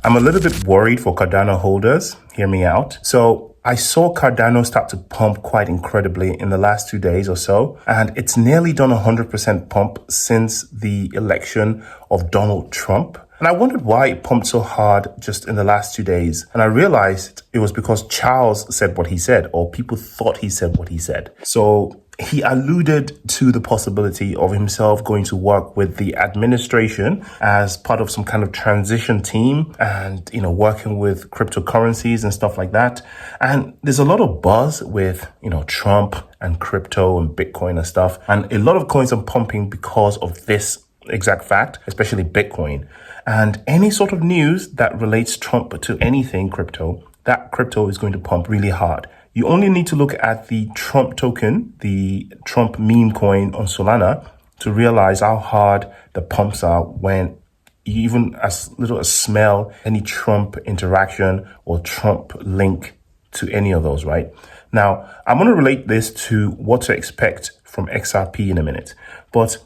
I'm a little bit worried for Cardano holders. Hear me out. So I saw Cardano start to pump quite incredibly in the last 2 days or so, and it's nearly done 100% pump since the election of Donald Trump. And I wondered why it pumped so hard just in the last 2 days. And I realized it was because Charles said what he said, or people thought he said what he said. So he alluded to the possibility of himself going to work with the administration as part of some kind of transition team and, working with cryptocurrencies and stuff like that. And there's a lot of buzz with, Trump and crypto and Bitcoin and stuff. And a lot of coins are pumping because of this exact fact, especially Bitcoin. And any sort of news that relates Trump to anything crypto, that crypto is going to pump really hard. You only need to look at the Trump token, the Trump meme coin on Solana, to realize how hard the pumps are when you even as little as smell any Trump interaction or Trump link to any of those, right? Now, I'm going to relate this to what to expect from XRP in a minute. But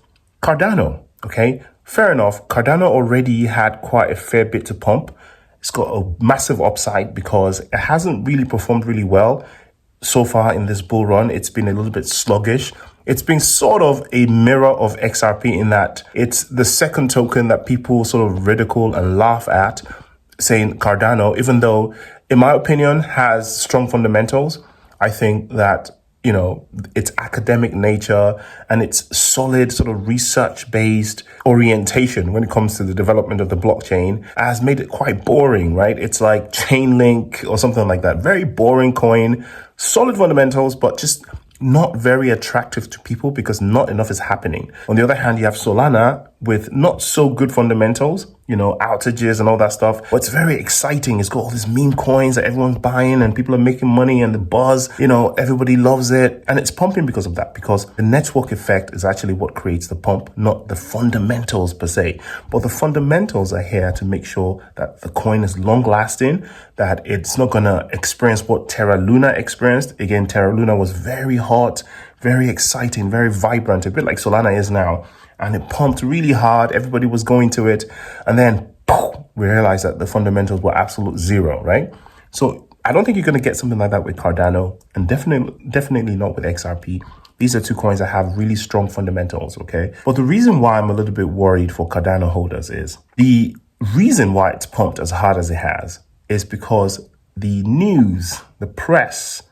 Cardano, okay, fair enough. Cardano already had quite a fair bit to pump. It's got a massive upside because it hasn't really performed really well so far in this bull run. It's been a little bit sluggish. It's been sort of a mirror of XRP in that it's the second token that people sort of ridicule and laugh at, saying Cardano, even though, in my opinion, has strong fundamentals. I think that its academic nature and its solid sort of research-based orientation when it comes to the development of the blockchain has made it quite boring, right? It's like Chainlink or something like that. Very boring coin, solid fundamentals, but just not very attractive to people because not enough is happening. On the other hand, you have Solana with not so good fundamentals, outages and all that stuff. But it's very exciting. It's got all these meme coins that everyone's buying and people are making money and the buzz, everybody loves it. And it's pumping because of that, because the network effect is actually what creates the pump, not the fundamentals per se. But the fundamentals are here to make sure that the coin is long lasting, that it's not going to experience what Terra Luna experienced. Again, Terra Luna was very hot, very exciting, very vibrant, a bit like Solana is now. And it pumped really hard. Everybody was going to it. And then we realized that the fundamentals were absolute zero, right? So I don't think you're going to get something like that with Cardano, and definitely not with XRP. These are two coins that have really strong fundamentals, okay? But the reason why I'm a little bit worried for Cardano holders is the reason why it's pumped as hard as it has is because the news, the press,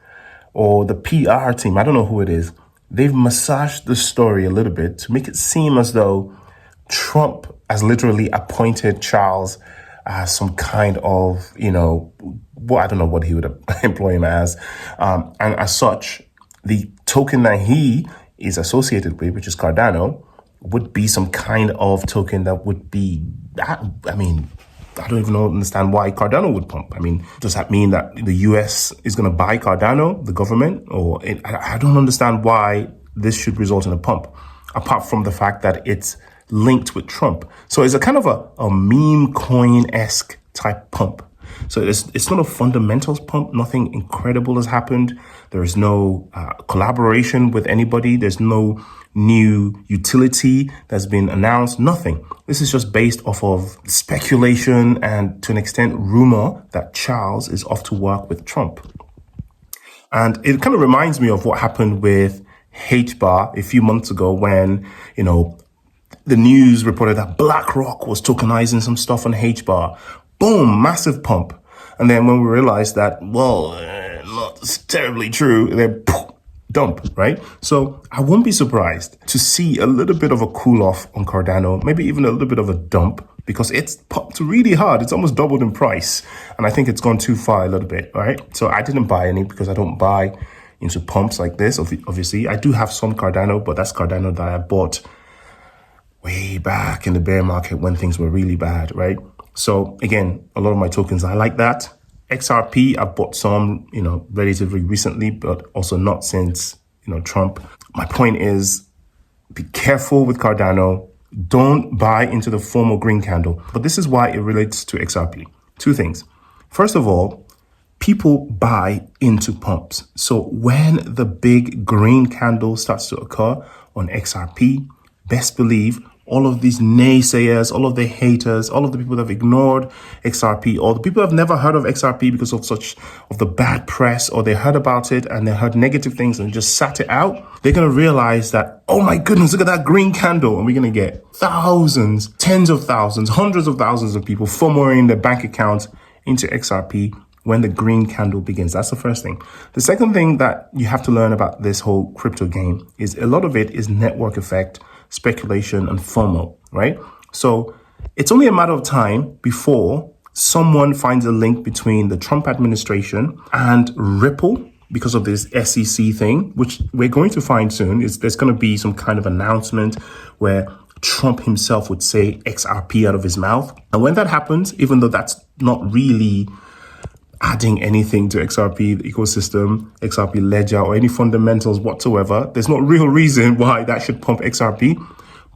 or the PR team, I don't know who it is, they've massaged the story a little bit to make it seem as though Trump has literally appointed Charles as some kind of, I don't know what he would employ him as. And as such, the token that he is associated with, which is Cardano, would be some kind of token that would be, I don't even understand why Cardano would pump. Does that mean that the US is going to buy Cardano, the government? I don't understand why this should result in a pump, apart from the fact that it's linked with Trump. So it's a kind of a meme coin-esque type pump. So it's not a fundamentals pump. Nothing incredible has happened. There is no collaboration with anybody. There's no new utility that's been announced. Nothing. This is just based off of speculation and, to an extent, rumor that Charles is off to work with Trump. And it kind of reminds me of what happened with HBAR a few months ago when, the news reported that BlackRock was tokenizing some stuff on HBAR. Boom, massive pump. And then when we realized that, not terribly true, then dump, right? So I won't be surprised to see a little bit of a cool off on Cardano, maybe even a little bit of a dump, because it's pumped really hard. It's almost doubled in price. And I think it's gone too far a little bit, all right? So I didn't buy any because I don't buy into pumps like this. Obviously, I do have some Cardano, but that's Cardano that I bought way back in the bear market when things were really bad, right? So again, a lot of my tokens are like that. XRP, I bought some, relatively recently, but also not since, Trump. My point is, be careful with Cardano. Don't buy into the formal green candle. But this is why it relates to XRP. Two things. First of all, people buy into pumps. So when the big green candle starts to occur on XRP, best believe all of these naysayers, all of the haters, all of the people that have ignored XRP, or the people who have never heard of XRP because of the bad press, or they heard about it and they heard negative things and just sat it out, they're going to realize that, oh my goodness, look at that green candle. And we're going to get thousands, tens of thousands, hundreds of thousands of people FOMOing their bank accounts into XRP when the green candle begins. That's the first thing. The second thing that you have to learn about this whole crypto game is a lot of it is network effect, speculation, and FOMO, right? So it's only a matter of time before someone finds a link between the Trump administration and Ripple because of this SEC thing, which we're going to find soon. There's going to be some kind of announcement where Trump himself would say XRP out of his mouth. And when that happens, even though that's not really adding anything to XRP ecosystem, XRP ledger, or any fundamentals whatsoever, there's no real reason why that should pump XRP.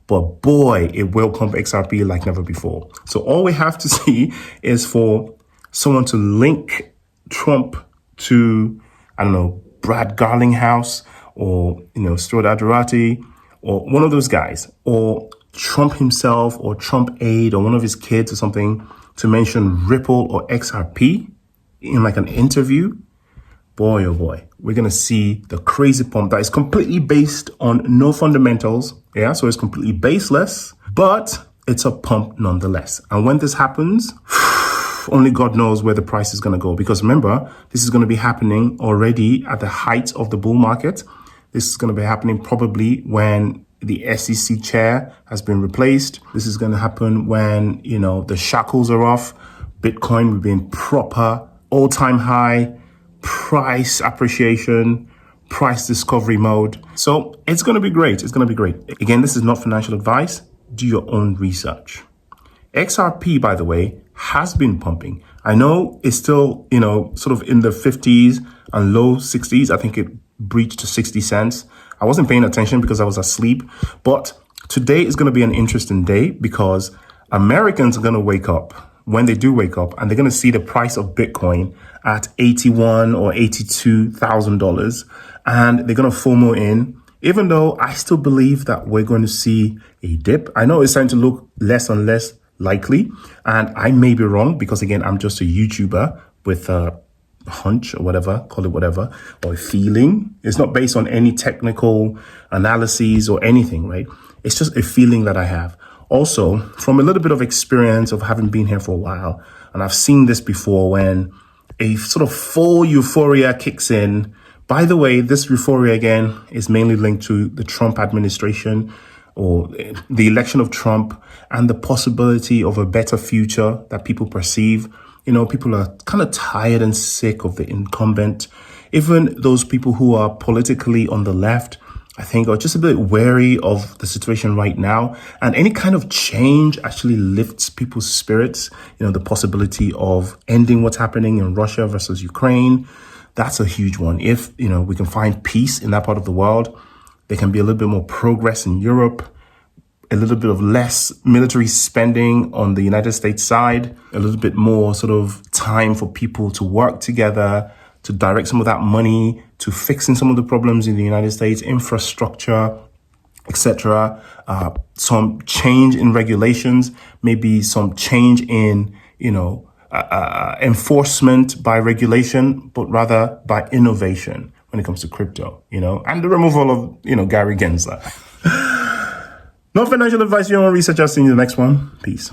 But boy, it will pump XRP like never before. So all we have to see is for someone to link Trump to, I don't know, Brad Garlinghouse, or, Stuart Adirati, or one of those guys, or Trump himself, or Trump aide, or one of his kids or something, to mention Ripple or XRP in like an interview. Boy, oh boy, we're going to see the crazy pump that is completely based on no fundamentals. Yeah, so it's completely baseless, but it's a pump nonetheless. And when this happens, only God knows where the price is going to go. Because remember, this is going to be happening already at the height of the bull market. This is going to be happening probably when the SEC chair has been replaced. This is going to happen when, the shackles are off. Bitcoin will be in proper all-time high price appreciation, price discovery mode. So it's going to be great. It's going to be great. Again, this is not financial advice. Do your own research. XRP, by the way, has been pumping. I know it's still, sort of in the 50s and low 60s. I think it breached to 60 cents. I wasn't paying attention because I was asleep. But today is going to be an interesting day because Americans are going to wake up. When they do wake up, and they're going to see the price of Bitcoin at $81,000 or $82,000, and they're going to FOMO in, even though I still believe that we're going to see a dip. I know it's starting to look less and less likely, and I may be wrong because, again, I'm just a YouTuber with a hunch or whatever, call it whatever, or a feeling. It's not based on any technical analyses or anything, right? It's just a feeling that I have. Also, from a little bit of experience of having been here for a while, and I've seen this before when a sort of full euphoria kicks in. By the way, this euphoria again is mainly linked to the Trump administration or the election of Trump and the possibility of a better future that people perceive. People are kind of tired and sick of the incumbent. Even those people who are politically on the left, I think, are just a bit wary of the situation right now. And any kind of change actually lifts people's spirits. The possibility of ending what's happening in Russia versus Ukraine. That's a huge one. If, we can find peace in that part of the world, there can be a little bit more progress in Europe, a little bit of less military spending on the United States side, a little bit more sort of time for people to work together, to direct some of that money to fixing some of the problems in the United States, infrastructure, etc. Some change in regulations, maybe some change in, enforcement by regulation, but rather by innovation when it comes to crypto, and the removal of, Gary Gensler. No financial advice, your own research. I'll see you in the next one. Peace.